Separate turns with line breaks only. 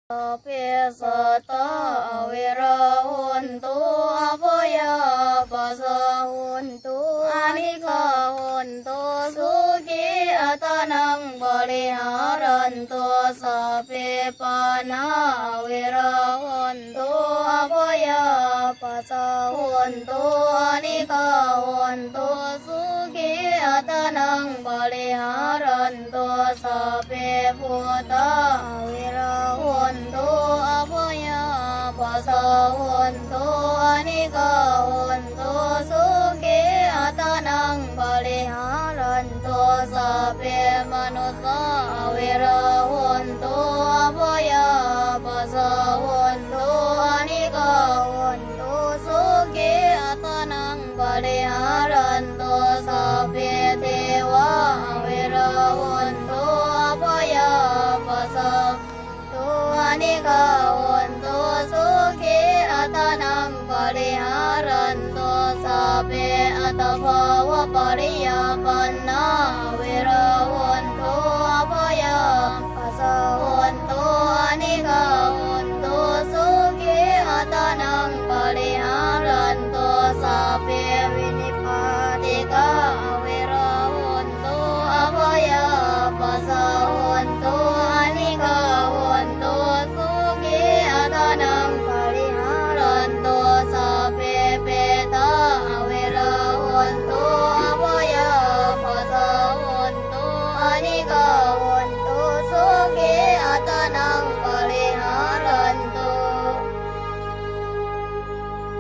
Pisata wira huntu apaya basa huntu anika huntu suki atanang baliharantu sapi pana wira huntu apaya basa huntu anika huntu suki atanang baliharantu sapi puta wira huntu apaya basa huntu anika huntu suki atanang baliharantu sapi manusa wira huntu apaya basa huntu anika huntu suki atanang baliharantu sapi dewa wira huntu apaya basa anika huntu suki atanang baliharantu sapi atabawa pariya panna wira